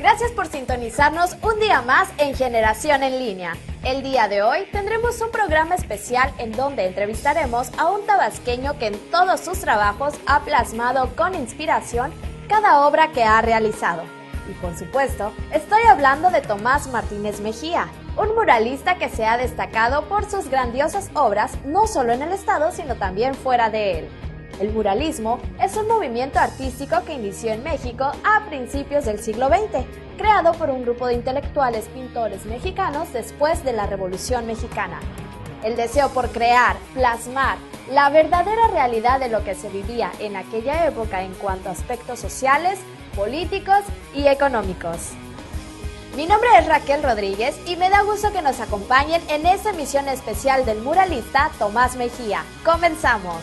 Gracias por sintonizarnos un día más en Generación en Línea. El día de hoy tendremos un programa especial en donde entrevistaremos a un tabasqueño que en todos sus trabajos ha plasmado con inspiración cada obra que ha realizado. Y por supuesto, estoy hablando de Tomás Martínez Mejía, un muralista que se ha destacado por sus grandiosas obras no solo en el estado, sino también fuera de él. El muralismo es un movimiento artístico que inició en México a principios del siglo XX, creado por un grupo de intelectuales pintores mexicanos después de la Revolución Mexicana. El deseo por crear, plasmar la verdadera realidad de lo que se vivía en aquella época en cuanto a aspectos sociales, políticos y económicos. Mi nombre es Raquel Rodríguez y me da gusto que nos acompañen en esta emisión especial del muralista Tomás Mejía. ¡Comenzamos!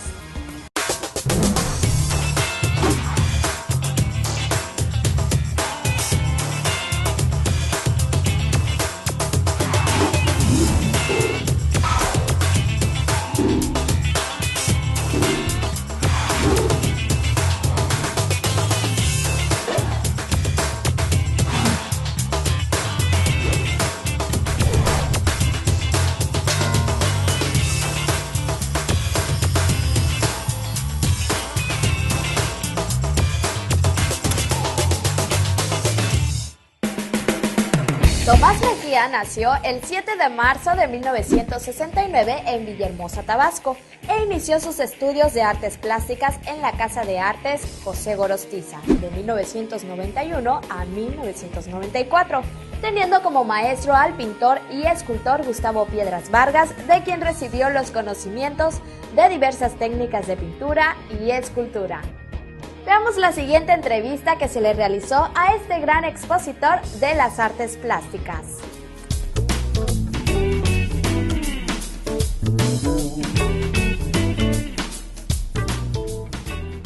Tomás Mejía nació el 7 de marzo de 1969 en Villahermosa, Tabasco, e inició sus estudios de artes plásticas en la Casa de Artes José Gorostiza, de 1991 a 1994, teniendo como maestro al pintor y escultor Gustavo Piedras Vargas, de quien recibió los conocimientos de diversas técnicas de pintura y escultura. Veamos la siguiente entrevista que se le realizó a este gran expositor de las artes plásticas.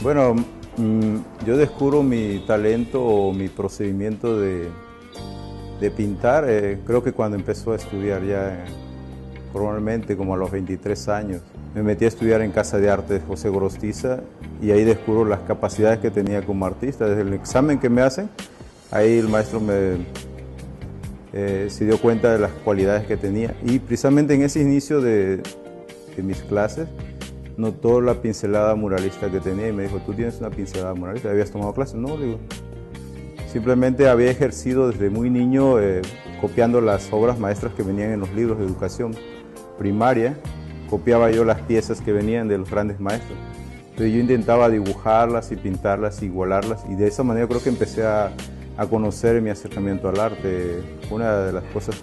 Bueno, yo descubro mi talento o mi procedimiento de pintar, creo que cuando empezó a estudiar ya formalmente, como a los 23 años. Me metí a estudiar en Casa de Artes José Gorostiza y ahí descubro las capacidades que tenía como artista. Desde el examen que me hacen, ahí el maestro se dio cuenta de las cualidades que tenía. Y precisamente en ese inicio de mis clases, notó la pincelada muralista que tenía y me dijo, ¿tú tienes una pincelada muralista? ¿Habías tomado clases? No, digo. Simplemente había ejercido desde muy niño copiando las obras maestras que venían en los libros de educación primaria. Copiaba yo las piezas que venían de los grandes maestros. Entonces yo intentaba dibujarlas y pintarlas, igualarlas, y de esa manera creo que empecé a conocer mi acercamiento al arte. Una de las cosas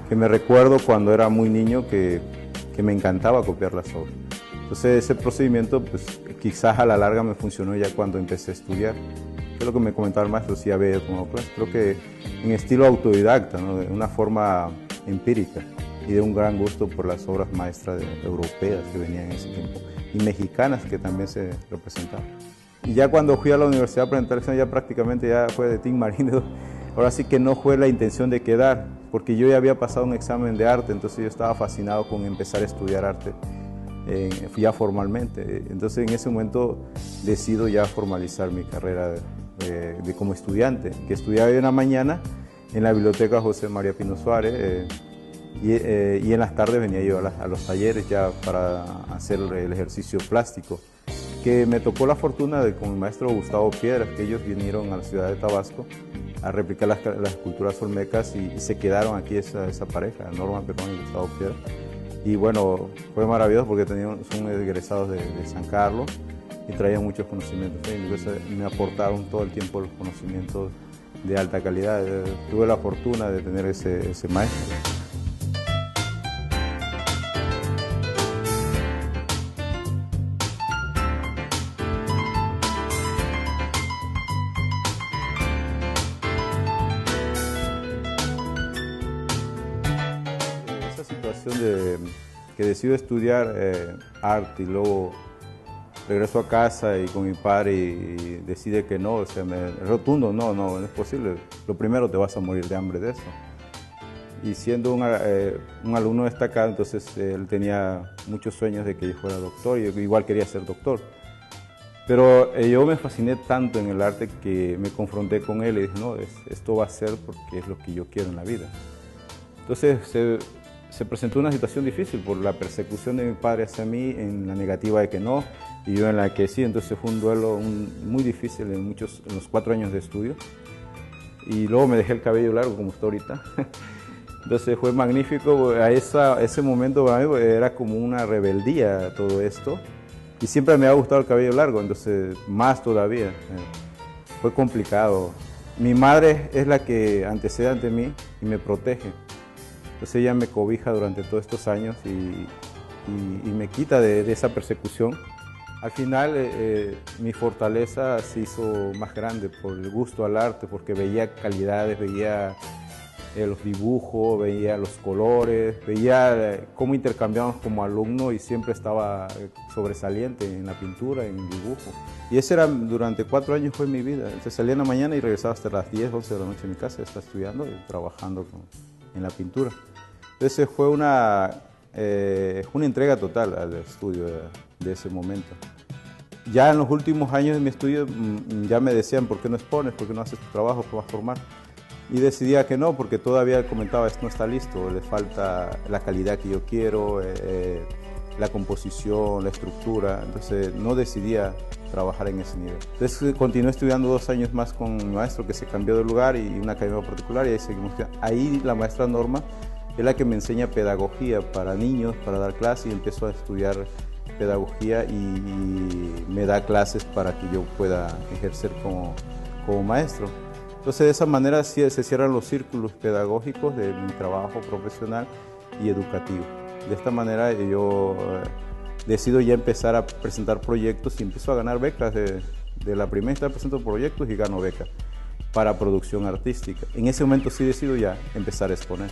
que me recuerdo cuando era muy niño que me encantaba copiar las obras. Entonces ese procedimiento pues quizás a la larga me funcionó ya cuando empecé a estudiar. Que es lo que me comentaba el maestro, si había tomado clases. Creo que en estilo autodidacta, ¿no? De una forma empírica, y de un gran gusto por las obras maestras europeas que venían en ese tiempo y mexicanas que también se representaban. Y ya cuando fui a la universidad a presentar el examen, ya prácticamente ya fue de Tim Marino. Ahora sí que no fue la intención de quedar, porque yo ya había pasado un examen de arte, entonces yo estaba fascinado con empezar a estudiar arte ya formalmente. Entonces en ese momento decido ya formalizar mi carrera como estudiante, que estudiaba en la mañana en la biblioteca José María Pino Suárez, y en las tardes venía yo a los talleres ya para hacer el ejercicio plástico, que me tocó la fortuna de con el maestro Gustavo Piedras, que ellos vinieron a la ciudad de Tabasco a replicar las esculturas olmecas y se quedaron aquí esa pareja, Norma Perón y Gustavo Piedras. Y bueno, fue maravilloso porque son egresados de San Carlos y traían muchos conocimientos técnicos, me aportaron todo el tiempo los conocimientos de alta calidad. Tuve la fortuna de tener ese maestro. Esa situación que decido estudiar arte y luego regreso a casa y con mi padre y decide que no, o sea, rotundo, no es posible. Lo primero, te vas a morir de hambre de eso. Y siendo un alumno destacado, entonces él tenía muchos sueños de que yo fuera doctor y yo igual quería ser doctor. Pero yo me fasciné tanto en el arte que me confronté con él y dije, no, esto va a ser porque es lo que yo quiero en la vida. Entonces se presentó una situación difícil por la persecución de mi padre hacia mí, en la negativa de que no, y yo en la que sí. Entonces fue un duelo muy difícil en los 4 años de estudio. Y luego me dejé el cabello largo como está ahorita. Entonces fue magnífico. A ese momento para mí era como una rebeldía todo esto. Y siempre me ha gustado el cabello largo, entonces más todavía. Fue complicado. Mi madre es la que antecede ante mí y me protege. Entonces ella me cobija durante todos estos años y me quita de esa persecución. Al final mi fortaleza se hizo más grande por el gusto al arte, porque veía calidades, veía los dibujos, veía los colores, veía cómo intercambiábamos como alumno y siempre estaba sobresaliente en la pintura, en el dibujo. Y ese era, durante 4 años fue mi vida. Entonces salía en la mañana y regresaba hasta las 10, 11 de la noche a mi casa, estaba estudiando y trabajando en la pintura. Entonces fue una entrega total al estudio de ese momento. Ya en los últimos años de mi estudio ya me decían, ¿por qué no expones? ¿Por qué no haces tu trabajo? ¿Qué vas a formar? Y decidía que no, porque todavía comentaba, esto no está listo, le falta la calidad que yo quiero, la composición, la estructura. Entonces no decidía trabajar en ese nivel. Entonces continué estudiando 2 años más con mi maestro, que se cambió de lugar, y una academia particular, y ahí seguimos estudiando. Ahí la maestra Norma es la que me enseña pedagogía para niños, para dar clases, y empiezo a estudiar pedagogía y me da clases para que yo pueda ejercer como maestro. Entonces de esa manera sí se cierran los círculos pedagógicos de mi trabajo profesional y educativo. De esta manera yo decido ya empezar a presentar proyectos y empiezo a ganar becas. De la primera instancia presento proyectos y gano becas para producción artística. En ese momento sí decido ya empezar a exponer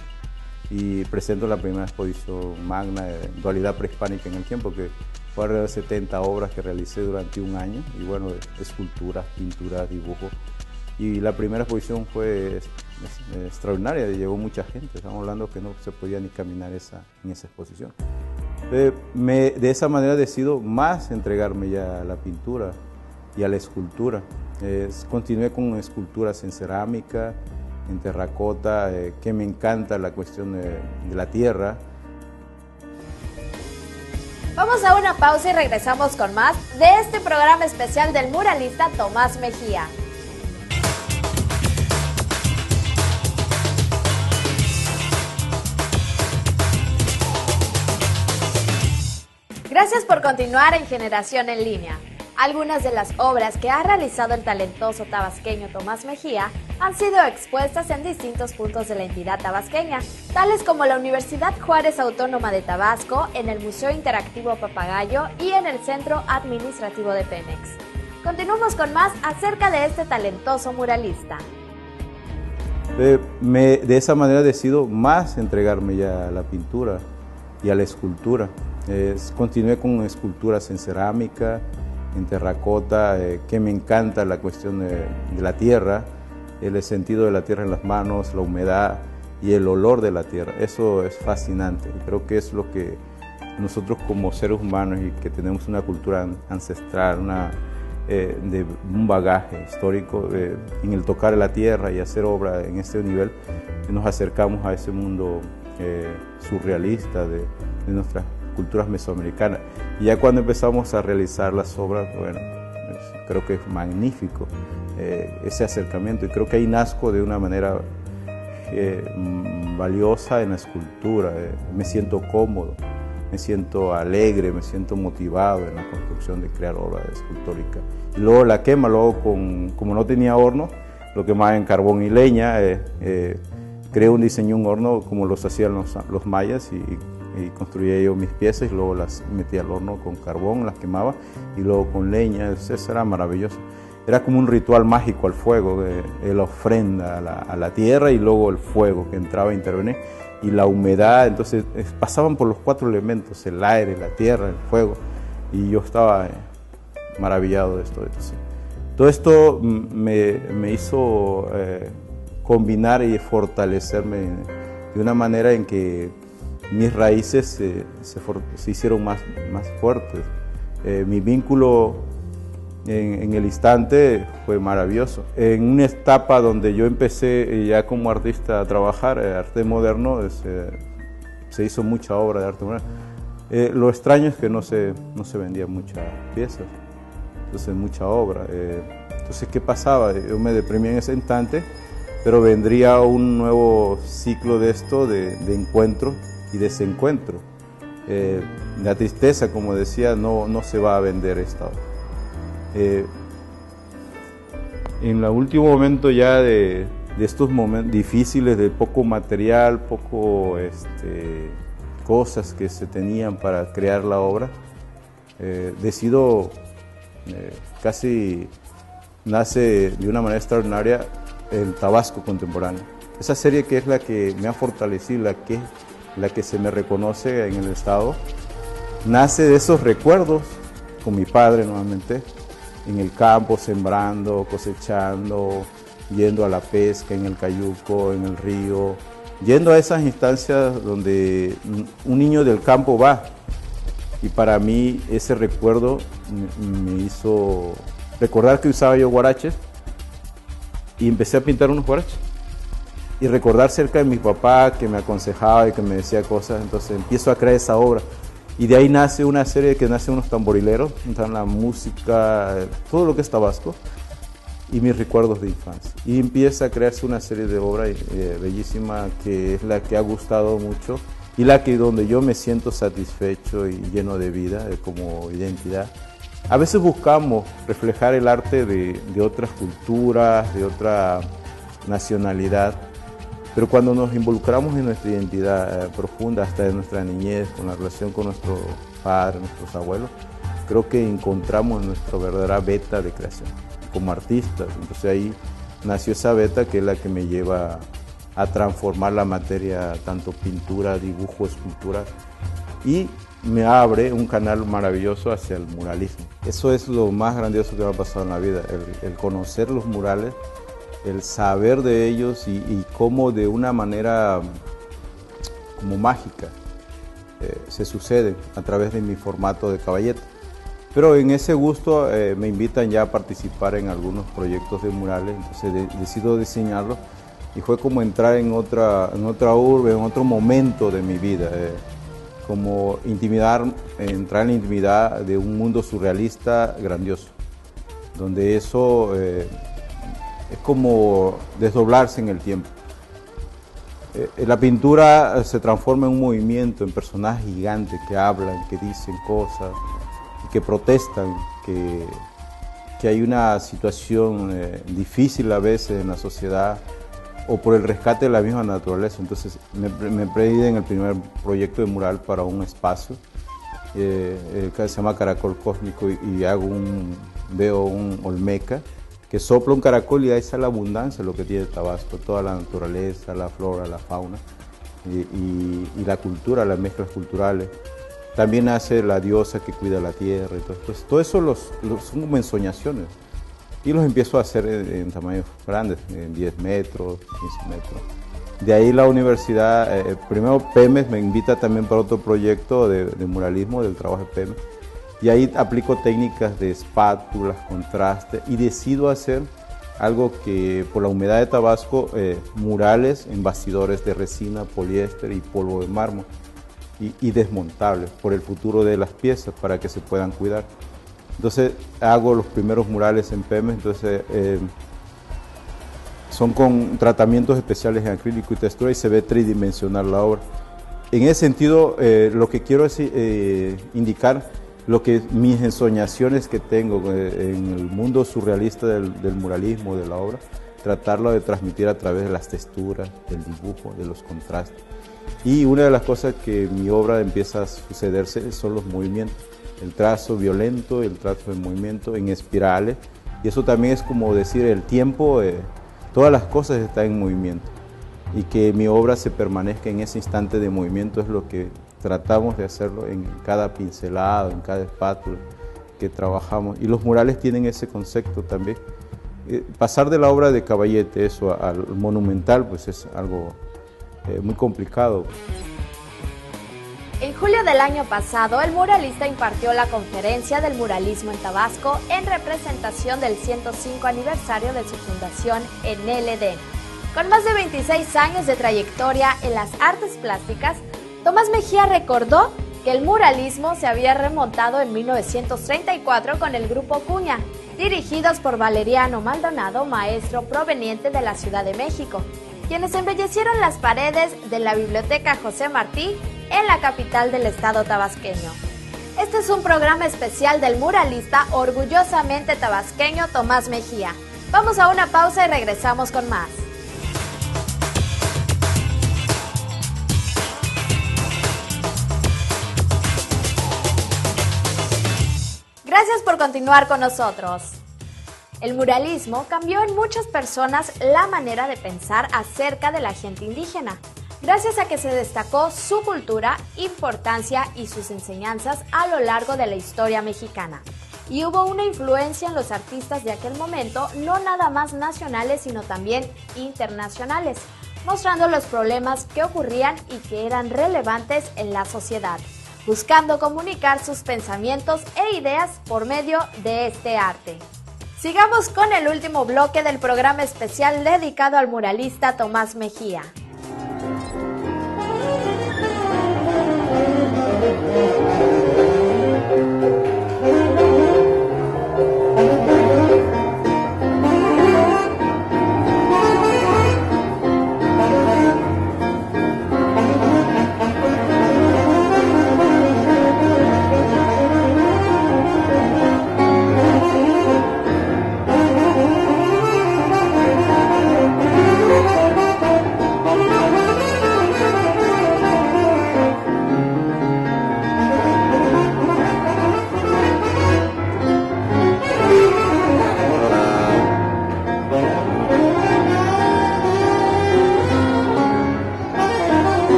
y presento la primera exposición magna de dualidad prehispánica en el tiempo, que fue alrededor de 70 obras que realicé durante un año, y bueno, esculturas, pinturas, dibujos. Y la primera exposición fue extraordinaria, llegó mucha gente, estamos hablando que no se podía ni caminar en esa exposición. De esa manera decido más entregarme ya a la pintura y a la escultura. Continué con esculturas en cerámica, en terracota, que me encanta la cuestión de la tierra. Vamos a una pausa y regresamos con más de este programa especial del muralista Tomás Mejía. Gracias por continuar en Generación en Línea. Algunas de las obras que ha realizado el talentoso tabasqueño Tomás Mejía han sido expuestas en distintos puntos de la entidad tabasqueña, tales como la Universidad Juárez Autónoma de Tabasco, en el Museo Interactivo Papagayo y en el Centro Administrativo de Pemex. Continuamos con más acerca de este talentoso muralista. De esa manera decido más entregarme ya a la pintura y a la escultura. Continué con esculturas en cerámica, en terracota, que me encanta la cuestión de la tierra, el sentido de la tierra en las manos, la humedad y el olor de la tierra. Eso es fascinante. Creo que es lo que nosotros como seres humanos, y que tenemos una cultura ancestral, de un bagaje histórico, en el tocar la tierra y hacer obra en este nivel, nos acercamos a ese mundo surrealista de nuestras culturas mesoamericanas. Y ya cuando empezamos a realizar las obras, bueno, creo que es magnífico ese acercamiento, y creo que ahí nazco de una manera valiosa en la escultura. Me siento cómodo, me siento alegre, me siento motivado en la construcción de crear obra escultórica. Y luego la quema, como no tenía horno, lo quemaba en carbón y leña. Diseñé un horno como los hacían los mayas, y construía yo mis piezas, y luego las metía al horno con carbón, las quemaba, y luego con leña. Eso era maravilloso. Era como un ritual mágico al fuego, la ofrenda a la tierra, y luego el fuego que entraba a intervenir, y la humedad. Entonces pasaban por los 4 elementos, el aire, la tierra, el fuego, y yo estaba maravillado de esto. Entonces, todo esto me hizo combinar y fortalecerme de una manera en que mis raíces se hicieron más fuertes. Mi vínculo en el instante fue maravilloso. En una etapa donde yo empecé ya como artista a trabajar, arte moderno, se hizo mucha obra de arte moderno. Lo extraño es que no se vendían muchas piezas, entonces mucha obra. Entonces, ¿qué pasaba? Yo me deprimí en ese instante, pero vendría un nuevo ciclo de esto, de encuentro y desencuentro. La tristeza, como decía, no se va a vender esta obra. En el último momento ya de estos momentos difíciles, de poco material, poco cosas que se tenían para crear la obra, decido, casi nace de una manera extraordinaria el Tabasco Contemporáneo. Esa serie que es la que me ha fortalecido, la que se me reconoce en el estado, nace de esos recuerdos con mi padre nuevamente, en el campo, sembrando, cosechando, yendo a la pesca en el cayuco, en el río, yendo a esas instancias donde un niño del campo va. Y para mí ese recuerdo me hizo recordar que usaba yo guaraches y empecé a pintar unos guaraches. Y recordar cerca de mi papá que me aconsejaba y que me decía cosas, entonces empiezo a crear esa obra. Y de ahí nace una serie que nace unos tamborileros, la música, todo lo que es Tabasco y mis recuerdos de infancia. Y empieza a crearse una serie de obras bellísima que es la que ha gustado mucho y la que donde yo me siento satisfecho y lleno de vida como identidad. A veces buscamos reflejar el arte de otras culturas, de otra nacionalidad, pero cuando nos involucramos en nuestra identidad profunda, hasta de nuestra niñez, con la relación con nuestros padres, nuestros abuelos, creo que encontramos nuestra verdadera beta de creación, como artistas. Entonces ahí nació esa beta que es la que me lleva a transformar la materia, tanto pintura, dibujo, escultura, y me abre un canal maravilloso hacia el muralismo. Eso es lo más grandioso que me ha pasado en la vida, el conocer los murales, el saber de ellos y cómo de una manera como mágica se suceden a través de mi formato de caballete. Pero en ese gusto me invitan ya a participar en algunos proyectos de murales, entonces decido diseñarlos y fue como entrar en otra urbe, en otro momento de mi vida, como entrar en la intimidad de un mundo surrealista grandioso, donde eso es como desdoblarse en el tiempo. La pintura se transforma en un movimiento, en personajes gigantes que hablan, que dicen cosas, que protestan, que hay una situación difícil a veces en la sociedad o por el rescate de la misma naturaleza. Entonces me pedí en el primer proyecto de mural para un espacio que se llama Caracol Cósmico y veo un olmeca que sopla un caracol y ahí está la abundancia, lo que tiene Tabasco, toda la naturaleza, la flora, la fauna y la cultura, las mezclas culturales. También nace la diosa que cuida la tierra y todo. Entonces, todo eso son como ensoñaciones y los empiezo a hacer en tamaños grandes, en 10 metros, 15 metros. De ahí la universidad, primero PEMES me invita también para otro proyecto de muralismo, del trabajo de PEMES. Y ahí aplico técnicas de espátulas, contraste y decido hacer algo que por la humedad de Tabasco, murales en bastidores de resina, poliéster y polvo de mármol y desmontables por el futuro de las piezas para que se puedan cuidar. Entonces hago los primeros murales en PEMES, entonces son con tratamientos especiales en acrílico y textura y se ve tridimensional la obra. En ese sentido, lo que quiero es indicar mis ensoñaciones que tengo en el mundo surrealista del muralismo, de la obra, tratarlo de transmitir a través de las texturas, del dibujo, de los contrastes. Y una de las cosas que en mi obra empieza a sucederse son los movimientos, el trazo violento, el trazo de movimiento en espirales, y eso también es como decir el tiempo, todas las cosas están en movimiento, y que mi obra se permanezca en ese instante de movimiento es lo que tratamos de hacerlo en cada pincelado, en cada espátula que trabajamos. Y los murales tienen ese concepto también. Pasar de la obra de caballete eso al monumental pues es algo muy complicado. En julio del año pasado, el muralista impartió la conferencia del muralismo en Tabasco en representación del 105 aniversario de su fundación en el Edén. Con más de 26 años de trayectoria en las artes plásticas, Tomás Mejía recordó que el muralismo se había remontado en 1934 con el Grupo Cuña, dirigidos por Valeriano Maldonado, maestro proveniente de la Ciudad de México, quienes embellecieron las paredes de la Biblioteca José Martí en la capital del estado tabasqueño. Este es un programa especial del muralista orgullosamente tabasqueño Tomás Mejía. Vamos a una pausa y regresamos con más. Gracias por continuar con nosotros. El muralismo cambió en muchas personas la manera de pensar acerca de la gente indígena, gracias a que se destacó su cultura, importancia y sus enseñanzas a lo largo de la historia mexicana. Y hubo una influencia en los artistas de aquel momento, no nada más nacionales, sino también internacionales, mostrando los problemas que ocurrían y que eran relevantes en la sociedad, buscando comunicar sus pensamientos e ideas por medio de este arte. Sigamos con el último bloque del programa especial dedicado al muralista Tomás Mejía.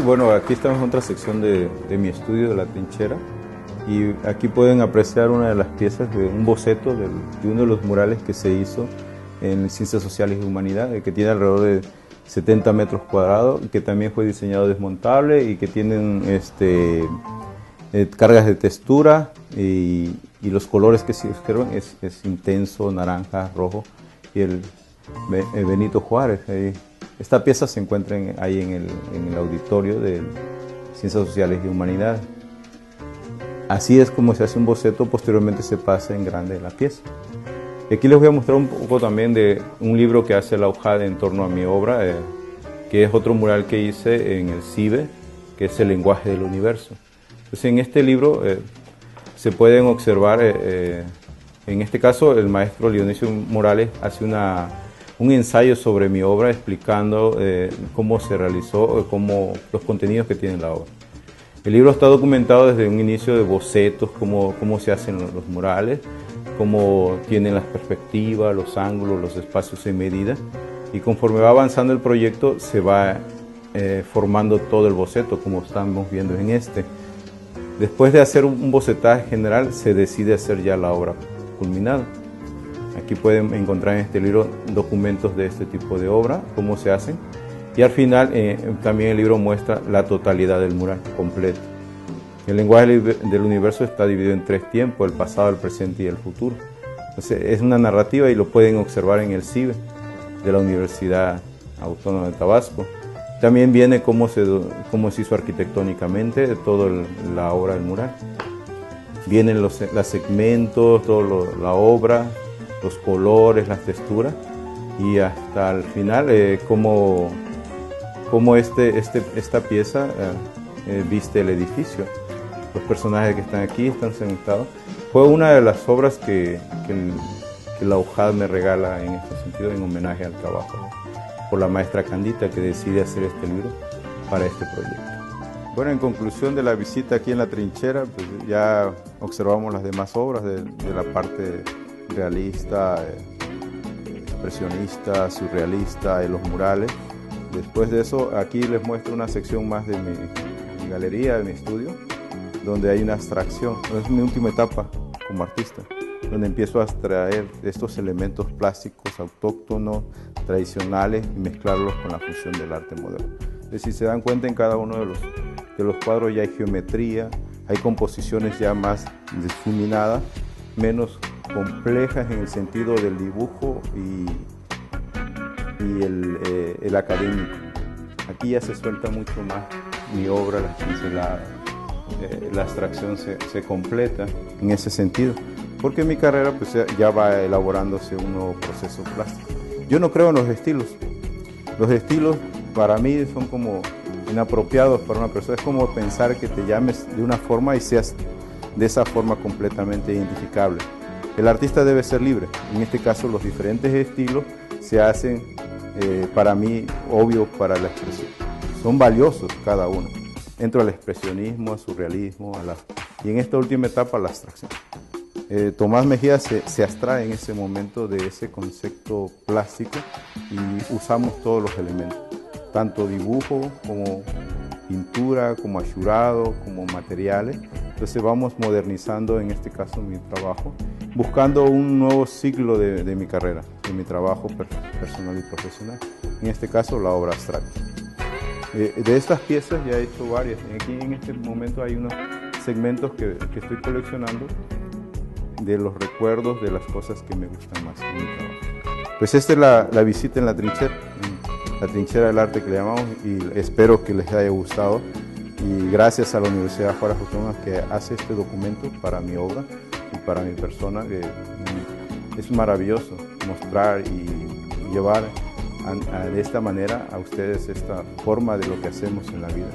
Bueno, aquí estamos en otra sección de mi estudio de la trinchera y aquí pueden apreciar una de las piezas de un boceto de uno de los murales que se hizo en Ciencias Sociales y Humanidades, que tiene alrededor de 70 metros cuadrados, que también fue diseñado desmontable y que tienen cargas de textura y los colores que se escogieron es intenso, naranja, rojo y el Benito Juárez. Esta pieza se encuentra ahí en el auditorio de Ciencias Sociales y Humanidades. Así es como se hace un boceto, posteriormente se pasa en grande la pieza. Y aquí les voy a mostrar un poco también de un libro que hace la UJAD en torno a mi obra, que es otro mural que hice en el CIBE, que es el lenguaje del universo. Entonces en este libro se pueden observar, en este caso el maestro Dionisio Morales hace un ensayo sobre mi obra explicando cómo se realizó, los contenidos que tiene la obra. El libro está documentado desde un inicio de bocetos, cómo se hacen los murales, cómo tienen las perspectivas, los ángulos, los espacios en medida, y conforme va avanzando el proyecto se va formando todo el boceto, como estamos viendo en este. Después de hacer un bocetaje general, se decide hacer ya la obra culminada. Aquí pueden encontrar en este libro documentos de este tipo de obra, cómo se hacen. Y al final también el libro muestra la totalidad del mural completo. El lenguaje del universo está dividido en 3 tiempos, el pasado, el presente y el futuro. Entonces, es una narrativa y lo pueden observar en el CIBE de la Universidad Autónoma de Tabasco. También viene cómo se hizo arquitectónicamente toda la obra del mural. Vienen los segmentos, toda la obra, los colores, las texturas y hasta el final cómo esta pieza viste el edificio. Los personajes que están aquí están sentados. Fue una de las obras que la UJAD me regala en este sentido, en homenaje al trabajo por la maestra Candita, que decide hacer este libro para este proyecto. Bueno, en conclusión de la visita aquí en la trinchera, pues ya observamos las demás obras de la parte realista, expresionista, surrealista, los murales. Después de eso, aquí les muestro una sección más de mi galería, de mi estudio, donde hay una abstracción. Es mi última etapa como artista, donde empiezo a extraer estos elementos plásticos autóctonos, tradicionales, y mezclarlos con la función del arte moderno. Si se dan cuenta, en cada uno de los cuadros ya hay geometría, hay composiciones ya más difuminadas, menos complejas en el sentido del dibujo y el académico. Aquí ya se suelta mucho más mi obra, las pinceladas, la abstracción se completa en ese sentido, porque mi carrera pues ya va elaborándose un nuevo proceso plástico. Yo no creo en los estilos. Los estilos para mí son como inapropiados para una persona. Es como pensar que te llames de una forma y seas de esa forma completamente identificable. El artista debe ser libre. En este caso, los diferentes estilos se hacen para mí obvios para la expresión. Son valiosos cada uno. Entro al expresionismo, al surrealismo, y en esta última etapa la abstracción. Tomás Mejía se abstrae en ese momento de ese concepto plástico y usamos todos los elementos, tanto dibujo como pintura, como achurado, como materiales. Entonces vamos modernizando en este caso mi trabajo, buscando un nuevo ciclo de mi carrera, de mi trabajo personal y profesional. En este caso la obra abstracta. De estas piezas ya he hecho varias. Aquí en este momento hay unos segmentos que estoy coleccionando de los recuerdos de las cosas que me gustan más en mi trabajo. Pues esta es la visita en la trinchera del arte que le llamamos, y espero que les haya gustado, y gracias a la Universidad Juárez Autónoma que hace este documento para mi obra y para mi persona. Es maravilloso mostrar y llevar de esta manera a ustedes esta forma de lo que hacemos en la vida,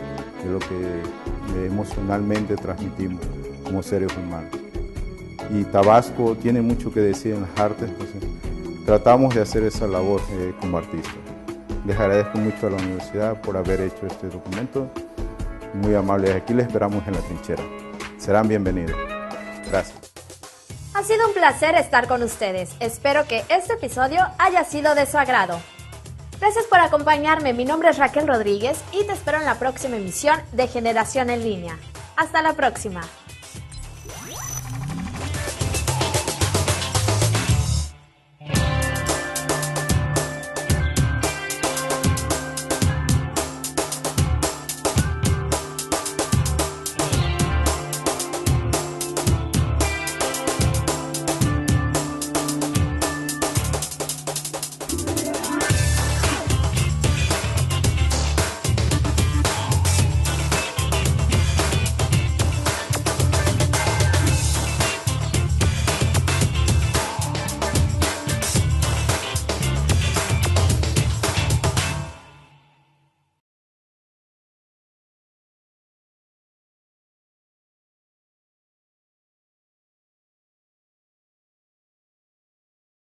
de lo que emocionalmente transmitimos como seres humanos. Y Tabasco tiene mucho que decir en las artes, entonces tratamos de hacer esa labor como artistas. Les agradezco mucho a la universidad por haber hecho este documento, muy amables. Aquí les esperamos en la trinchera. Serán bienvenidos. Gracias. Ha sido un placer estar con ustedes. Espero que este episodio haya sido de su agrado. Gracias por acompañarme. Mi nombre es Raquel Rodríguez y te espero en la próxima emisión de Generación en Línea. Hasta la próxima.